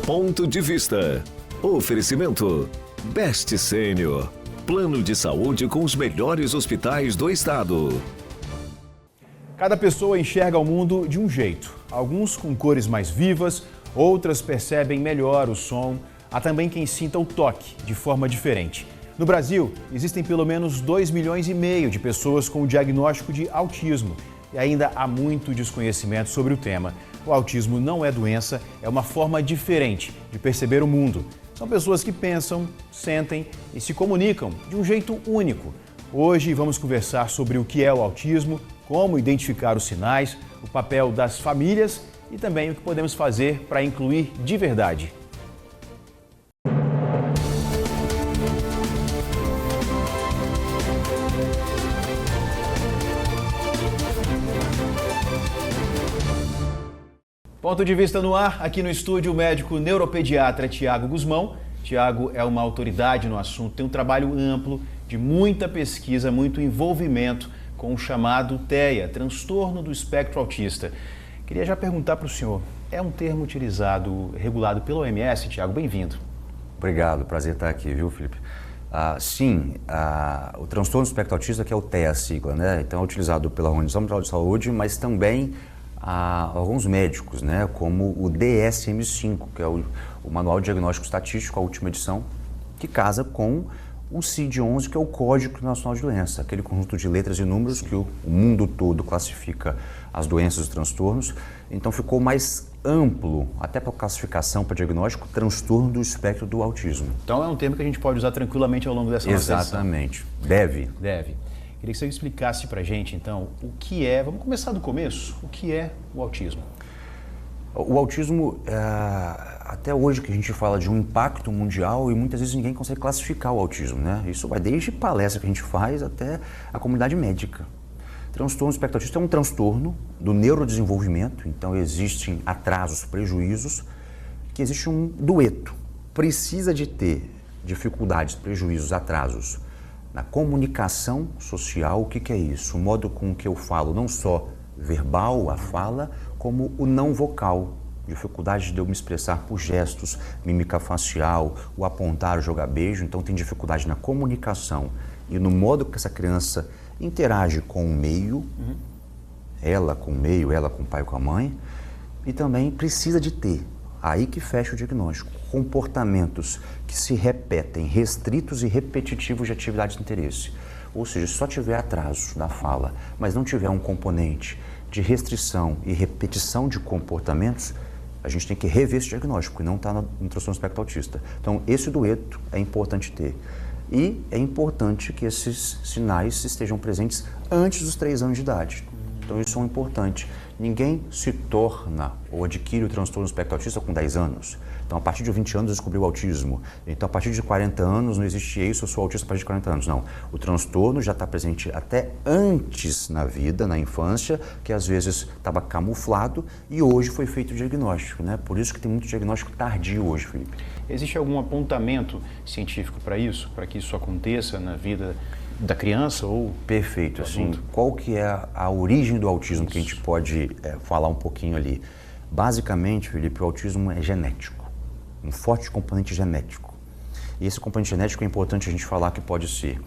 Ponto de Vista. Oferecimento Best Sênior. Plano de saúde com os melhores hospitais do estado. Cada pessoa enxerga o mundo de um jeito. Alguns com cores mais vivas, outras percebem melhor o som. Há também quem sinta o toque de forma diferente. No Brasil, existem pelo menos 2,5 milhões de pessoas com o diagnóstico de autismo. E ainda há muito desconhecimento sobre o tema. O autismo não é doença, é uma forma diferente de perceber o mundo. São pessoas que pensam, sentem e se comunicam de um jeito único. Hoje vamos conversar sobre o que é o autismo, como identificar os sinais, o papel das famílias e também o que podemos fazer para incluir de verdade. Ponto de Vista no ar, aqui no estúdio o médico neuropediatra Tiago Guzmão. Tiago é uma autoridade no assunto, tem um trabalho amplo, de muita pesquisa, muito envolvimento com o chamado TEA, Transtorno do Espectro Autista. Queria já perguntar para o senhor, é um termo utilizado, regulado pela OMS, Tiago? Bem-vindo. Obrigado, prazer estar aqui, viu, Felipe? Sim, o transtorno do espectro autista, que é o TEA, a sigla, né? Então é utilizado pela Organização Mundial de Saúde, mas também alguns médicos, né? Como o DSM-5, que é o Manual de Diagnóstico Estatístico, a última edição, que casa com o CID-11, que é o Código Nacional de Doença, aquele conjunto de letras e números que o mundo todo classifica as doenças e os transtornos. Então ficou mais amplo, até para classificação, para diagnóstico, transtorno do espectro do autismo. Então é um termo que a gente pode usar tranquilamente ao longo dessa nossa sessão. Exatamente. Deve. Queria que você explicasse para a gente, então, o que é, vamos começar do começo, o que é o autismo? O autismo, até hoje que a gente fala de um impacto mundial e muitas vezes ninguém consegue classificar o autismo, né? Isso vai desde palestra que a gente faz até a comunidade médica. Transtorno do espectro autista é um transtorno do neurodesenvolvimento, então existem atrasos, prejuízos, que existe um dueto. Precisa de ter dificuldades, prejuízos, atrasos na comunicação social. O que é isso? O modo com que eu falo, não só verbal, a fala, como o não vocal. Dificuldade de eu me expressar por gestos, mímica facial, o apontar, o jogar beijo. Então tem dificuldade na comunicação e no modo que essa criança interage com o meio, ela com o meio, ela com o pai e com a mãe. E também precisa de ter, aí que fecha o diagnóstico, comportamentos que se repetem, restritos e repetitivos de atividades de interesse. Ou seja, se só tiver atraso na fala, mas não tiver um componente de restrição e repetição de comportamentos, a gente tem que rever esse diagnóstico, e não está no transtorno do espectro autista. Então, esse dueto é importante ter. E é importante que esses sinais estejam presentes antes dos 3 anos de idade. Então, isso é importante. Ninguém se torna ou adquire o transtorno do espectro autista com 10 anos. Então, a partir de 20 anos, descobriu o autismo. Então, a partir de 40 anos, não existe isso, eu sou autista a partir de 40 anos. Não. O transtorno já está presente até antes na vida, na infância, que às vezes estava camuflado e hoje foi feito o diagnóstico, né? Por isso que tem muito diagnóstico tardio hoje, Felipe. Existe algum apontamento científico para isso? Para que isso aconteça na vida da criança ou... Perfeito, assim, qual que é a origem do autismo, que a gente pode falar um pouquinho ali? Basicamente, Felipe, o autismo é genético, um forte componente genético. E esse componente genético é importante a gente falar que pode ser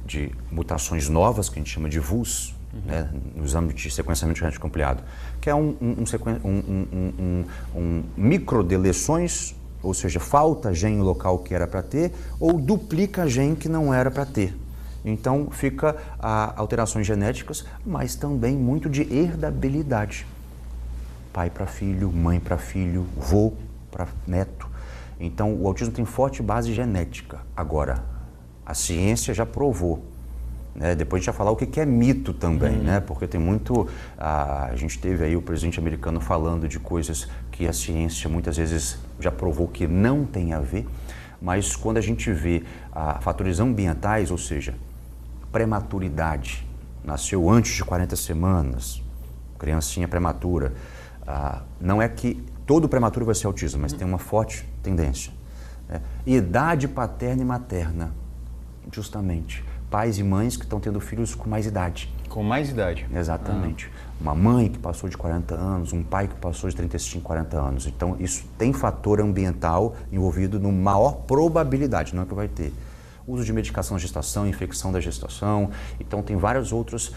de mutações novas, que a gente chama de VUS, né, no exame de sequenciamento genético ampliado, que é microdeleções, ou seja, falta gene local que era para ter, ou duplica gene que não era para ter. Então, fica alterações genéticas, mas também muito de herdabilidade. Pai para filho, mãe para filho, vô para neto. Então, o autismo tem forte base genética. Agora, a ciência já provou, né? Depois a gente vai falar o que é mito também, né? Porque tem muito... A gente teve aí o presidente americano falando de coisas que a ciência muitas vezes já provou que não tem a ver, mas quando a gente vê fatores ambientais, ou seja, prematuridade, nasceu antes de 40 semanas, criancinha prematura, não é que todo prematuro vai ser autismo, mas tem uma forte tendência. Né? Idade paterna e materna, justamente. Pais e mães que estão tendo filhos com mais idade. Com mais idade. Exatamente. Uma mãe que passou de 40 anos, um pai que passou de 35, 40 anos. Então, isso tem fator ambiental envolvido no maior probabilidade, não é que vai ter. Uso de medicação na gestação, infecção da gestação. Então, tem vários outros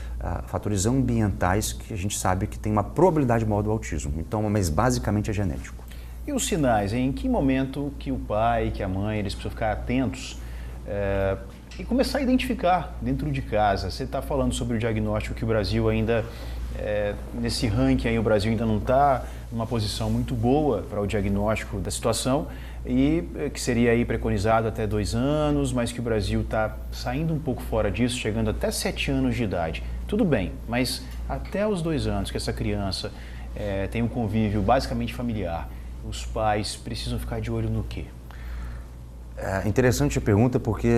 fatores ambientais que a gente sabe que tem uma probabilidade maior do autismo. Então, mas basicamente é genético. E os sinais? Em que momento que o pai, que a mãe, eles precisam ficar atentos e começar a identificar dentro de casa? Você está falando sobre o diagnóstico que o Brasil ainda, nesse ranking aí, o Brasil ainda não está numa posição muito boa para o diagnóstico da situação e que seria aí preconizado até 2 anos, mas que o Brasil está saindo um pouco fora disso, chegando até 7 anos de idade. Tudo bem, mas até os 2 anos que essa criança tem um convívio basicamente familiar, os pais precisam ficar de olho no quê? É interessante a pergunta porque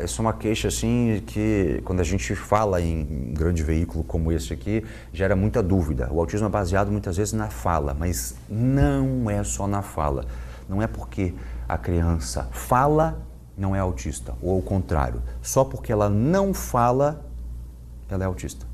isso é uma queixa assim que quando a gente fala em um grande veículo como esse aqui, gera muita dúvida. O autismo é baseado muitas vezes na fala, mas não é só na fala. Não é porque a criança fala, não é autista, ou ao contrário. Só porque ela não fala, ela é autista.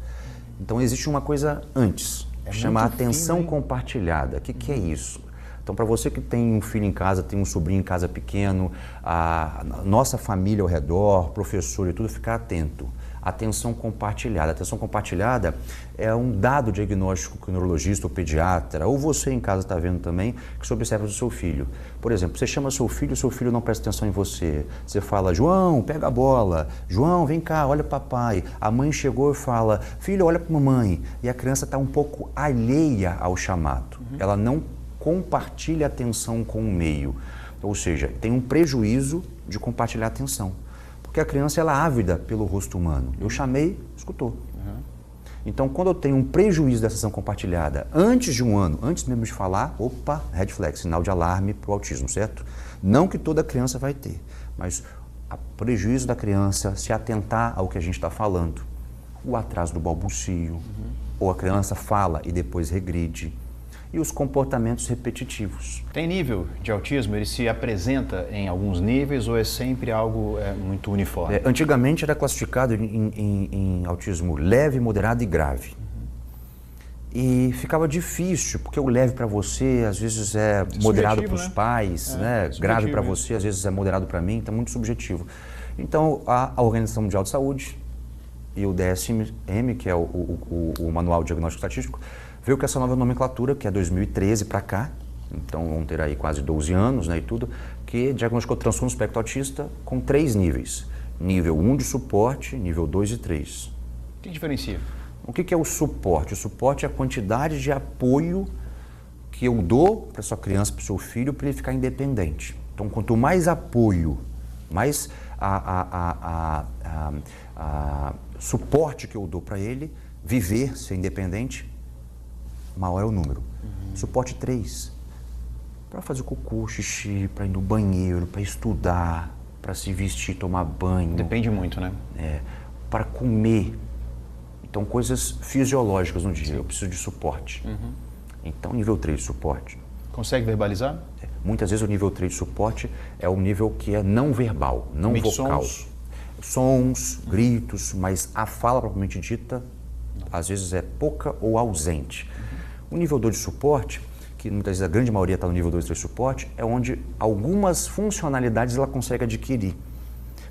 Então existe uma coisa antes, chama atenção compartilhada. O que é isso? Então, para você que tem um filho em casa, tem um sobrinho em casa pequeno, a nossa família ao redor, professor e tudo, ficar atento. Atenção compartilhada. Atenção compartilhada é um dado diagnóstico que o neurologista ou pediatra, ou você em casa está vendo também, que você observa do seu filho. Por exemplo, você chama seu filho não presta atenção em você. Você fala, João, pega a bola. João, vem cá, olha papai. A mãe chegou e fala, filho, olha para a mamãe. E a criança está um pouco alheia ao chamado. Ela não compartilha atenção com o meio, ou seja, tem um prejuízo de compartilhar atenção, porque a criança ela é ávida pelo rosto humano. Eu chamei, escutou. Então, quando eu tenho um prejuízo dessa ação compartilhada antes de 1 ano, antes mesmo de falar, opa, red flag, sinal de alarme para o autismo, certo? Não que toda criança vai ter, mas o prejuízo da criança se atentar ao que a gente está falando, o atraso do balbucio, ou a criança fala e depois regride, e os comportamentos repetitivos. Tem nível de autismo? Ele se apresenta em alguns níveis ou é sempre algo muito uniforme? Antigamente era classificado em autismo leve, moderado e grave. E ficava difícil, porque o leve para você às vezes é moderado para os pais, né? Grave para você às vezes é moderado para mim, então é muito subjetivo. Então a Organização Mundial de Saúde e o DSM, que é o Manual Diagnóstico Estatístico, veio com essa nova nomenclatura, que é 2013 para cá, então vão ter aí quase 12 anos, né, e tudo, que diagnosticou transtorno espectro autista com 3 níveis. Nível 1 de suporte, nível 2 e 3. O que diferencia? O que é o suporte? O suporte é a quantidade de apoio que eu dou para sua criança, para o seu filho, para ele ficar independente. Então, quanto mais apoio, mais suporte que eu dou para ele viver, ser independente, maior é o número. Suporte 3, para fazer cocô, xixi, para ir no banheiro, para estudar, para se vestir, tomar banho. Depende muito, né? Para comer. Então, coisas fisiológicas no dia. Eu preciso de suporte. Então, nível 3 de suporte. Consegue verbalizar? Muitas vezes o nível 3 de suporte é o nível que é não verbal, não vocal. Sons, gritos, mas a fala propriamente dita, às vezes é pouca ou ausente. O nível 2 de suporte, que muitas vezes a grande maioria está no nível 2 e 3 de suporte, é onde algumas funcionalidades ela consegue adquirir.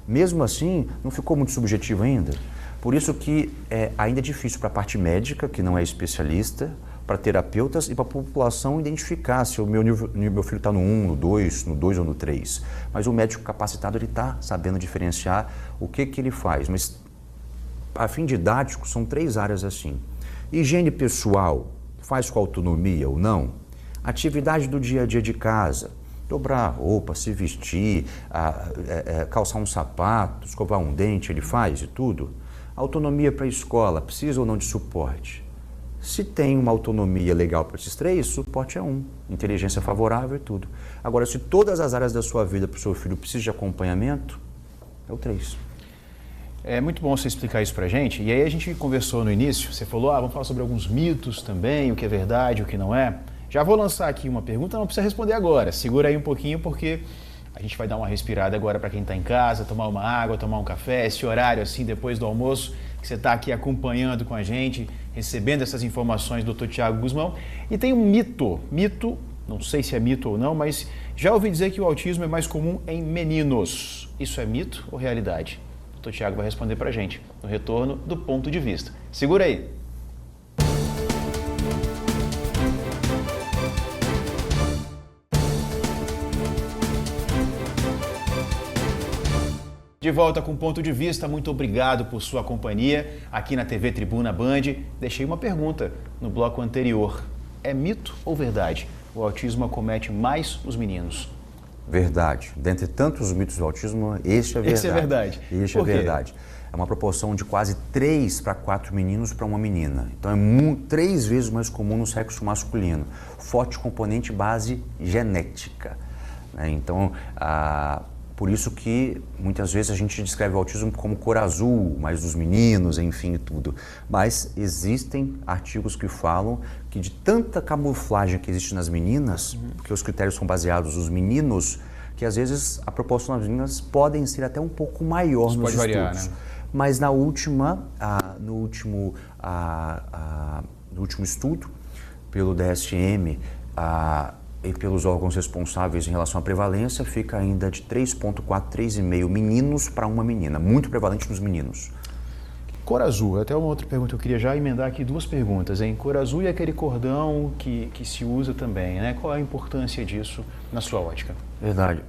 Mesmo assim, não ficou muito subjetivo ainda. Por isso que ainda é difícil para a parte médica, que não é especialista, para terapeutas e para a população identificar se o meu filho está no 1, no 2 ou no 3. Mas o médico capacitado ele está sabendo diferenciar o que ele faz. Mas, a fim didático, são 3 áreas assim. Higiene pessoal, faz com autonomia ou não? Atividade do dia a dia de casa, dobrar a roupa, se vestir, calçar um sapato, escovar um dente, ele faz e tudo. Autonomia para a escola, precisa ou não de suporte? Se tem uma autonomia legal para esses 3, suporte é 1, inteligência favorável e tudo. Agora, se todas as áreas da sua vida para o seu filho precisam de acompanhamento, é o 3. É muito bom você explicar isso pra gente. E aí a gente conversou no início, você falou, vamos falar sobre alguns mitos também, o que é verdade, o que não é. Já vou lançar aqui uma pergunta, não precisa responder agora. Segura aí um pouquinho porque A gente vai dar uma respirada agora para quem está em casa, tomar uma água, tomar um café, esse horário assim depois do almoço, que você está aqui acompanhando com a gente, recebendo essas informações do Dr. Tiago Guzmão. E tem um mito, não sei se é mito ou não, mas já ouvi dizer que o autismo é mais comum em meninos. Isso é mito ou realidade? O Dr. Tiago vai responder para a gente no retorno do Ponto de Vista. Segura aí. De volta com Ponto de Vista, muito obrigado por sua companhia aqui na TV Tribuna Band. Deixei uma pergunta no bloco anterior. É mito ou verdade? O autismo acomete mais os meninos? Verdade. Dentre tantos mitos do autismo, este é verdade. Esse é verdade. Este é verdade. É uma proporção de quase 3 para 4 meninos para uma menina. Então é 3 vezes mais comum no sexo masculino. Forte componente base genética. Então, por isso que muitas vezes a gente descreve o autismo como cor azul, mais dos meninos, enfim, tudo. Mas existem artigos que falam que de tanta camuflagem que existe nas meninas, porque os critérios são baseados nos meninos, que às vezes a proporção das meninas podem ser até um pouco maior isso nos pode estudos. Variar, né? Mas no último estudo, pelo DSM, e pelos órgãos responsáveis em relação à prevalência, fica ainda de 3,4, 3,5 meninos para uma menina, muito prevalente nos meninos. Cor azul, até uma outra pergunta, eu queria já emendar aqui 2 perguntas, hein? Cor azul e aquele cordão que se usa também, né? Qual a importância disso na sua ótica? Verdade.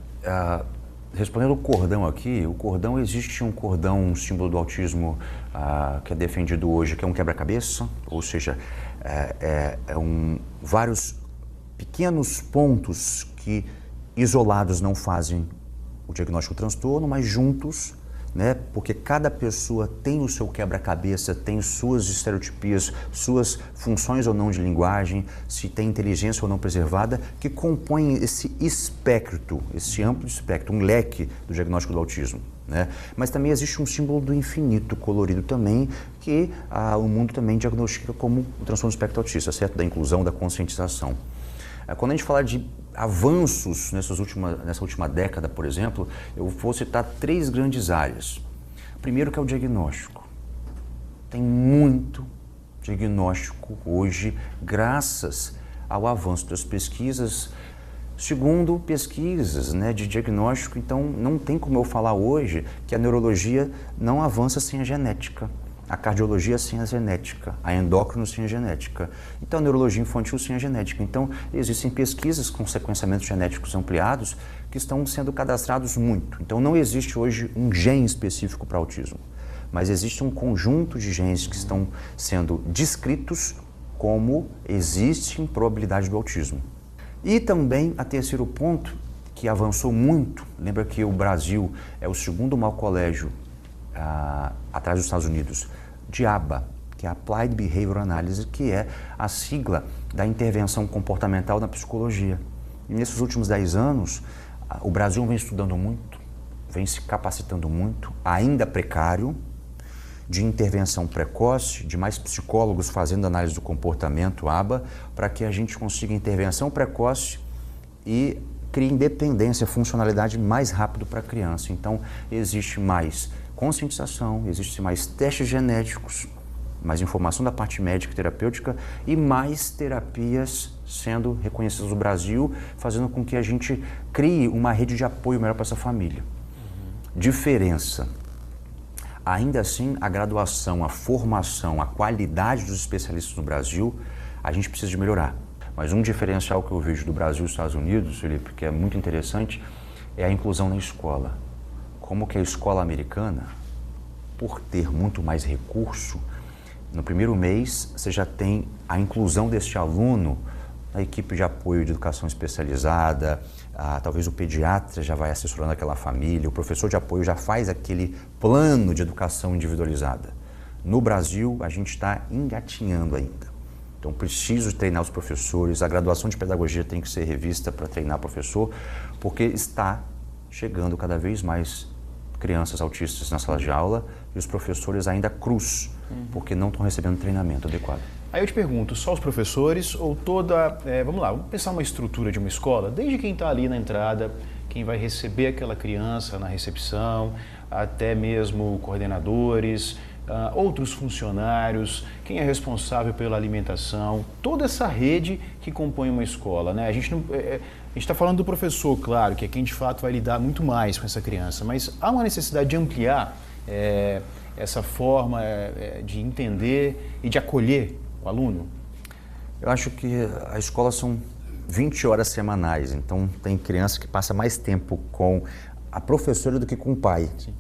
Respondendo o cordão aqui, o cordão, existe um cordão, um símbolo do autismo que é defendido hoje, que é um quebra-cabeça, ou seja, vários pequenos pontos que isolados não fazem o diagnóstico do transtorno, mas juntos, né? Porque cada pessoa tem o seu quebra-cabeça, tem suas estereotipias, suas funções ou não de linguagem, se tem inteligência ou não preservada, que compõem esse espectro, esse amplo espectro, um leque do diagnóstico do autismo, né? Mas também existe um símbolo do infinito colorido também, que o mundo também diagnostica como o transtorno do espectro autista, certo? Da inclusão, da conscientização. Quando a gente fala de avanços nessa última década, por exemplo, eu vou citar 3 grandes áreas. Primeiro, que é o diagnóstico. Tem muito diagnóstico hoje, graças ao avanço das pesquisas. Segundo, pesquisas, né, de diagnóstico. Então, não tem como eu falar hoje que a neurologia não avança sem a genética. A cardiologia sem a genética, a endócrino sem a genética, então a neurologia infantil sem a genética. Então existem pesquisas com sequenciamentos genéticos ampliados que estão sendo cadastrados muito. Então não existe hoje um gene específico para autismo, mas existe um conjunto de genes que estão sendo descritos como existe probabilidade do autismo. E também a terceiro ponto, que avançou muito, lembra que o Brasil é o segundo maior colégio atrás dos Estados Unidos, de ABA, que é Applied Behavioral Analysis, que é a sigla da intervenção comportamental na psicologia. E nesses últimos 10 anos, o Brasil vem estudando muito, vem se capacitando muito, ainda precário, de intervenção precoce, de mais psicólogos fazendo análise do comportamento, ABA, para que a gente consiga intervenção precoce e crie independência, funcionalidade mais rápido para a criança. Então, existe mais conscientização, existe mais testes genéticos, mais informação da parte médica e terapêutica e mais terapias sendo reconhecidas no Brasil, fazendo com que a gente crie uma rede de apoio melhor para essa família. Diferença. Ainda assim, a graduação, a formação, a qualidade dos especialistas no Brasil, a gente precisa de melhorar. Mas um diferencial que eu vejo do Brasil e dos Estados Unidos, Felipe, que é muito interessante, é a inclusão na escola. Como que a escola americana, por ter muito mais recurso, no primeiro mês você já tem a inclusão deste aluno na equipe de apoio de educação especializada, talvez o pediatra já vai assessorando aquela família, o professor de apoio já faz aquele plano de educação individualizada. No Brasil, a gente está engatinhando ainda. Então, preciso treinar os professores, a graduação de pedagogia tem que ser revista para treinar professor, porque está chegando cada vez mais crianças autistas na sala de aula e os professores ainda crus, porque não estão recebendo treinamento adequado. Aí eu te pergunto, só os professores ou toda... vamos lá, vamos pensar uma estrutura de uma escola, desde quem está ali na entrada, quem vai receber aquela criança na recepção, até mesmo coordenadores, outros funcionários, quem é responsável pela alimentação, toda essa rede que compõe uma escola, né? A gente está falando do professor, claro, que é quem de fato vai lidar muito mais com essa criança, mas há uma necessidade de ampliar essa forma de entender e de acolher o aluno? Eu acho que a escola são 20 horas semanais, então tem criança que passa mais tempo com a professora do que com o pai, Sim.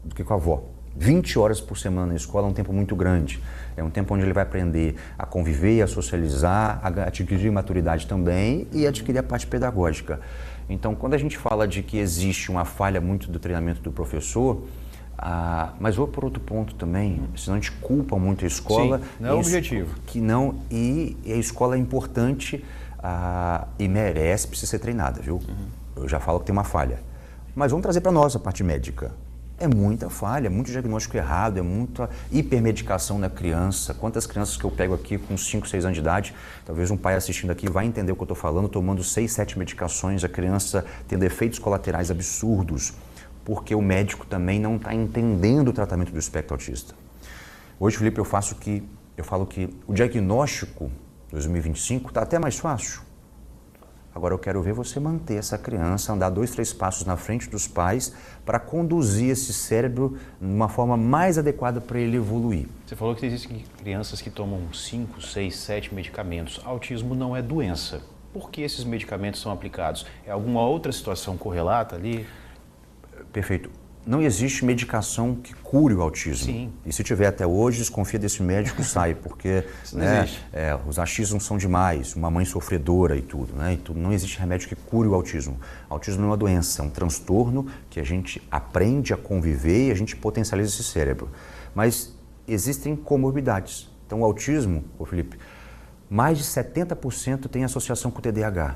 do que com a avó. 20 horas por semana na escola é um tempo muito grande. É um tempo onde ele vai aprender a conviver, a socializar, a adquirir maturidade também e adquirir a parte pedagógica. Então, quando a gente fala de que existe uma falha muito do treinamento do professor, mas vou por outro ponto também, senão a gente culpa muito a escola. Sim, não é o objetivo. E a escola é importante e merece, precisa ser treinada, viu? Eu já falo que tem uma falha. Mas vamos trazer para nós a parte médica. É muita falha, muito diagnóstico errado, é muita hipermedicação na criança. Quantas crianças que eu pego aqui com 5, 6 anos de idade, talvez um pai assistindo aqui vai entender o que eu estou falando, tomando 6, 7 medicações, a criança tendo efeitos colaterais absurdos, porque o médico também não está entendendo o tratamento do espectro autista. Hoje, Felipe, eu falo que o diagnóstico 2025 está até mais fácil. Agora eu quero ver você manter essa criança, andar 2, 3 passos na frente dos pais para conduzir esse cérebro de uma forma mais adequada para ele evoluir. Você falou que existem crianças que tomam 5, 6, 7 medicamentos. Autismo não é doença. Por que esses medicamentos são aplicados? É alguma outra situação correlata ali? Perfeito. Não existe medicação que cure o autismo. Sim. E se tiver até hoje, desconfia desse médico e sai, porque os achismos são demais, uma mãe sofredora e tudo, né? Não existe remédio que cure o autismo. O autismo não é uma doença, é um transtorno que a gente aprende a conviver e a gente potencializa esse cérebro. Mas existem comorbidades. Então o autismo, Felipe, mais de 70% tem associação com o TDAH.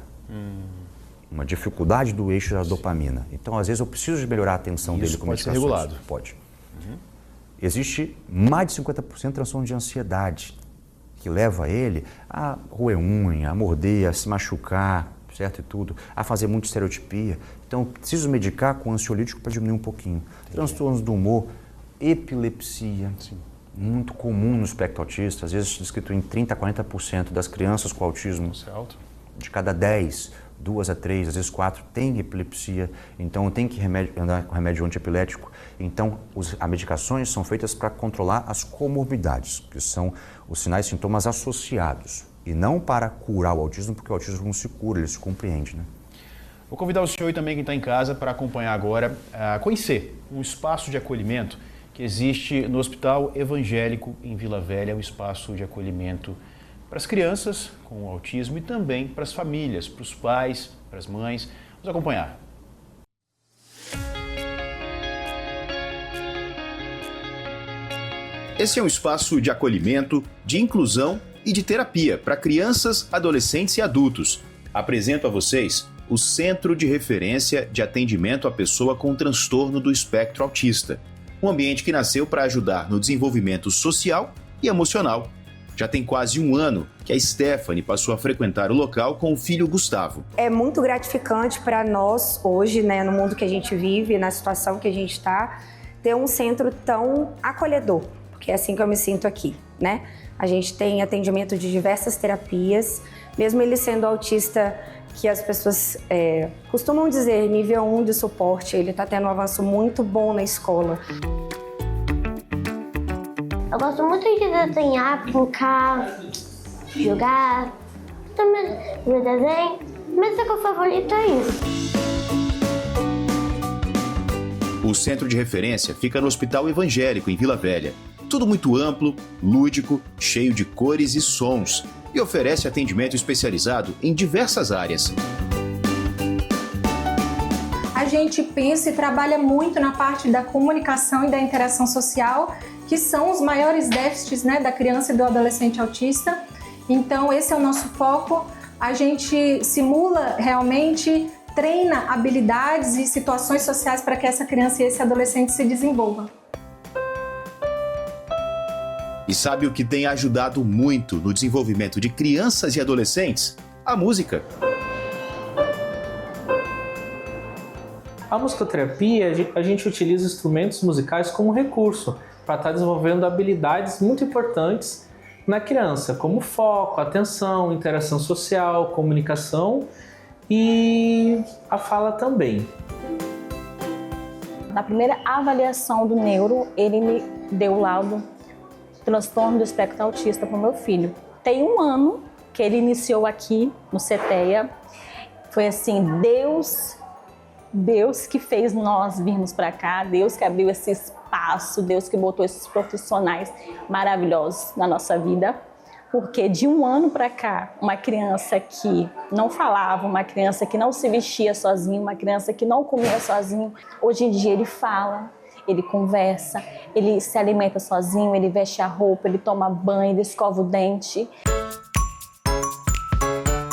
Uma dificuldade do eixo da dopamina. Então, às vezes, eu preciso de melhorar a atenção dele com medicações. Isso pode ser regulado? Pode. Existe mais de 50% de transtorno de ansiedade, que leva ele a roer unha, a morder, a se machucar, certo? E tudo, a fazer muita estereotipia. Então, eu preciso medicar com ansiolítico para diminuir um pouquinho. Transtornos do humor, epilepsia. Sim. Muito comum no espectro autista, às vezes descrito em 30% a 40% das crianças com autismo. Isso é alto. De cada 10, 2 a 3, às vezes 4, tem epilepsia, então tem que andar com remédio antiepilético. Então, as medicações são feitas para controlar as comorbidades, que são os sinais e sintomas associados, e não para curar o autismo, porque o autismo não se cura, ele se compreende, né? Vou convidar o senhor e também quem está em casa para acompanhar agora, conhecer um espaço de acolhimento que existe no Hospital Evangélico em Vila Velha, um espaço de acolhimento para as crianças com autismo e também para as famílias, para os pais, para as mães. Vamos acompanhar. Esse é um espaço de acolhimento, de inclusão e de terapia para crianças, adolescentes e adultos. Apresento a vocês o Centro de Referência de Atendimento à Pessoa com Transtorno do Espectro Autista, um ambiente que nasceu para ajudar no desenvolvimento social e emocional. Já tem quase um ano que a Stephanie passou a frequentar o local com o filho Gustavo. É muito gratificante para nós hoje, né, no mundo que a gente vive, na situação que a gente está, ter um centro tão acolhedor, porque é assim que eu me sinto aqui, né? A gente tem atendimento de diversas terapias, mesmo ele sendo autista, que as pessoas costumam dizer nível 1 de suporte, ele está tendo um avanço muito bom na escola. Eu gosto muito de desenhar, brincar, jogar, também ver desenho. Meu jogo favorito é isso. O Centro de Referência fica no Hospital Evangélico, em Vila Velha. Tudo muito amplo, lúdico, cheio de cores e sons. E oferece atendimento especializado em diversas áreas. A gente pensa e trabalha muito na parte da comunicação e da interação social, que são os maiores déficits, né, da criança e do adolescente autista. Então, esse é o nosso foco. A gente simula realmente, treina habilidades e situações sociais para que essa criança e esse adolescente se desenvolvam. E sabe o que tem ajudado muito no desenvolvimento de crianças e adolescentes? A música. A musicoterapia, a gente utiliza instrumentos musicais como recurso para estar desenvolvendo habilidades muito importantes na criança, como foco, atenção, interação social, comunicação e a fala também. Na primeira avaliação do neuro, ele me deu o laudo transtorno do espectro autista para o meu filho. Tem 1 ano que ele iniciou aqui no CTEA. Foi assim, Deus que fez nós virmos para cá, Deus que abriu esse espaço, Deus que botou esses profissionais maravilhosos na nossa vida. Porque de 1 ano para cá, uma criança que não falava, uma criança que não se vestia sozinho, uma criança que não comia sozinho, hoje em dia ele fala, ele conversa, ele se alimenta sozinho, ele veste a roupa, ele toma banho, ele escova o dente.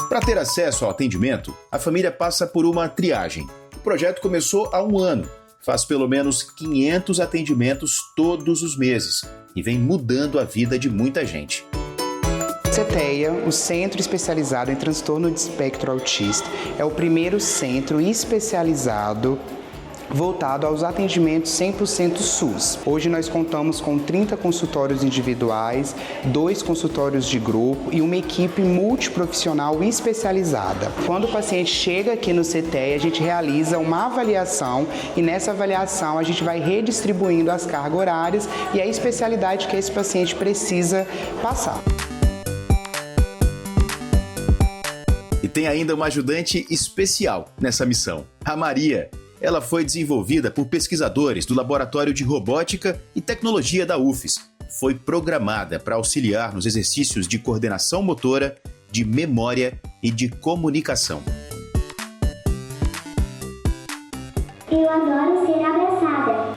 Para ter acesso ao atendimento, a família passa por uma triagem. O projeto começou há 1 ano, faz pelo menos 500 atendimentos todos os meses e vem mudando a vida de muita gente. CTEA, o Centro Especializado em Transtorno de Espectro Autista, é o primeiro centro especializado voltado aos atendimentos 100% SUS. Hoje nós contamos com 30 consultórios individuais, 2 consultórios de grupo e uma equipe multiprofissional especializada. Quando o paciente chega aqui no CTEA, a gente realiza uma avaliação e nessa avaliação a gente vai redistribuindo as cargas horárias e a especialidade que esse paciente precisa passar. E tem ainda uma ajudante especial nessa missão, a Maria. Ela foi desenvolvida por pesquisadores do Laboratório de Robótica e Tecnologia da UFES. Foi programada para auxiliar nos exercícios de coordenação motora, de memória e de comunicação. Eu adoro ser abraçada.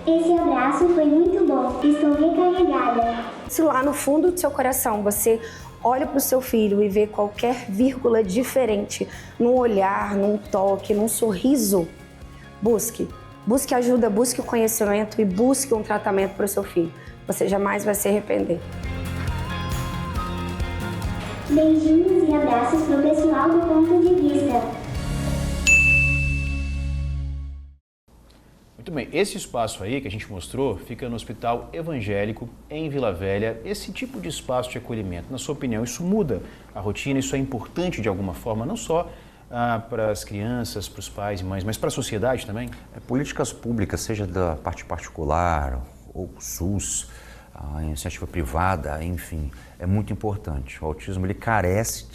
Esse abraço foi muito bom. Estou recarregada. Se lá no fundo do seu coração você olha para o seu filho e vê qualquer vírgula diferente num olhar, num toque, num sorriso, busque. Busque ajuda, busque o conhecimento e busque um tratamento para o seu filho. Você jamais vai se arrepender. Beijinhos e abraços para o pessoal do Ponto de Vista. Muito bem, esse espaço aí que a gente mostrou fica no Hospital Evangélico, em Vila Velha. Esse tipo de espaço de acolhimento, na sua opinião, isso muda a rotina? Isso é importante de alguma forma, não só para as crianças, para os pais e mães, mas para a sociedade também? Políticas públicas, seja da parte particular ou SUS, a iniciativa privada, enfim, é muito importante. O autismo ele carece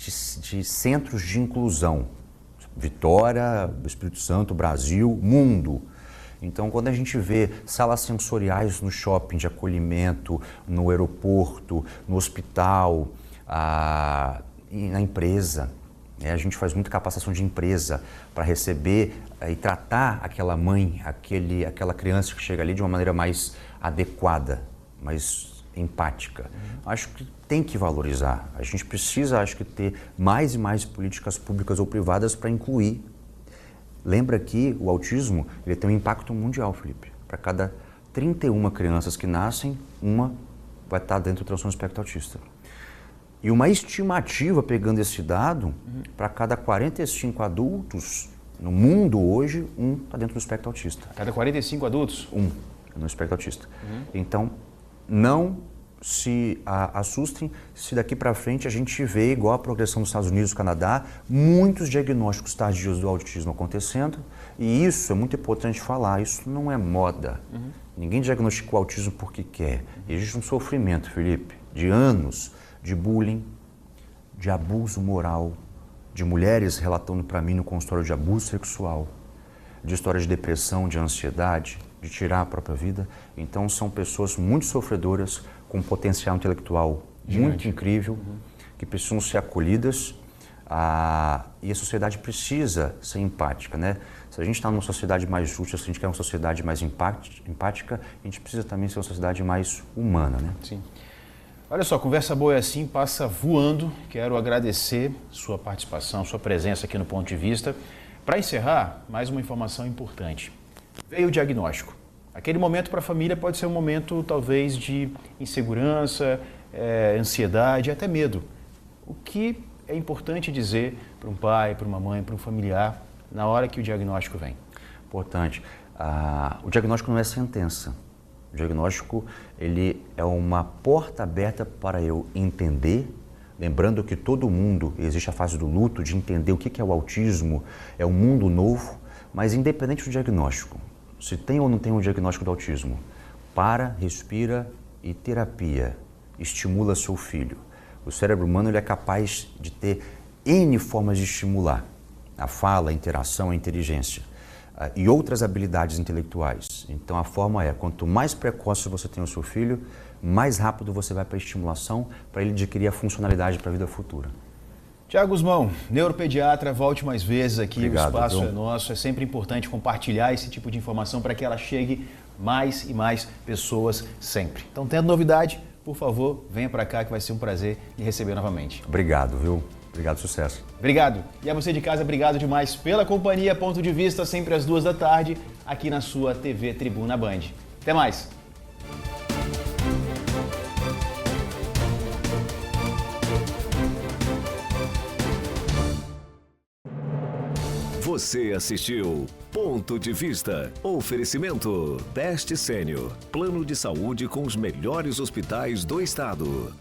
de centros de inclusão. Vitória, Espírito Santo, Brasil, mundo. Então, quando a gente vê salas sensoriais no shopping de acolhimento, no aeroporto, no hospital, na empresa, a gente faz muita capacitação de empresa para receber e tratar aquela mãe, aquela criança que chega ali de uma maneira mais adequada, mais empática. Acho que tem que valorizar. A gente precisa, acho que, ter mais e mais políticas públicas ou privadas para incluir. Lembra que o autismo ele tem um impacto mundial, Felipe. Para cada 31 crianças que nascem, uma vai estar dentro do transtorno do espectro autista. E uma estimativa, pegando esse dado, para cada 45 adultos no mundo hoje, um está dentro do espectro autista. Cada 45 adultos? Um no espectro autista. Então, não se assustem se daqui para frente a gente vê, igual a progressão dos Estados Unidos e do Canadá, muitos diagnósticos tardios do autismo acontecendo, e isso é muito importante falar, isso não é moda. Ninguém diagnostica o autismo porque quer. Existe um sofrimento, Felipe, de anos de bullying, de abuso moral, de mulheres relatando para mim no consultório de abuso sexual, de histórias de depressão, de ansiedade, de tirar a própria vida. Então são pessoas muito sofredoras, com um potencial intelectual muito incrível, que precisam ser acolhidas, e a sociedade precisa ser empática, né? Se a gente está numa sociedade mais justa, se a gente quer uma sociedade mais empática, a gente precisa também ser uma sociedade mais humana, né? Sim. Olha só, conversa boa é assim, passa voando. Quero agradecer sua participação, sua presença aqui no Ponto de Vista. Para encerrar, mais uma informação importante. Veio o diagnóstico. Aquele momento para a família pode ser um momento, talvez, de insegurança, ansiedade, até medo. O que é importante dizer para um pai, para uma mãe, para um familiar, na hora que o diagnóstico vem? Importante. O diagnóstico não é sentença. O diagnóstico ele é uma porta aberta para eu entender, lembrando que todo mundo, existe a fase do luto, de entender o que é o autismo, é um mundo novo, mas independente do diagnóstico, se tem ou não tem um diagnóstico do autismo, para, respira e terapia, estimula seu filho. O cérebro humano ele é capaz de ter N formas de estimular a fala, a interação, a inteligência e outras habilidades intelectuais. Então a forma é, quanto mais precoce você tem o seu filho, mais rápido você vai para a estimulação para ele adquirir a funcionalidade para a vida futura. Tiago Guzmão, neuropediatra, volte mais vezes aqui, Obrigado, o espaço Dom. é nosso, é sempre importante compartilhar esse tipo de informação para que ela chegue mais e mais pessoas sempre. Então, tendo novidade, por favor, venha para cá que vai ser um prazer lhe receber novamente. Obrigado, viu? Obrigado, sucesso. Obrigado. E a você de casa, obrigado demais pela companhia. Ponto de Vista, sempre às 2 da tarde, aqui na sua TV Tribuna Band. Até mais. Você assistiu Ponto de Vista. Oferecimento Best Sênior. Plano de saúde com os melhores hospitais do estado.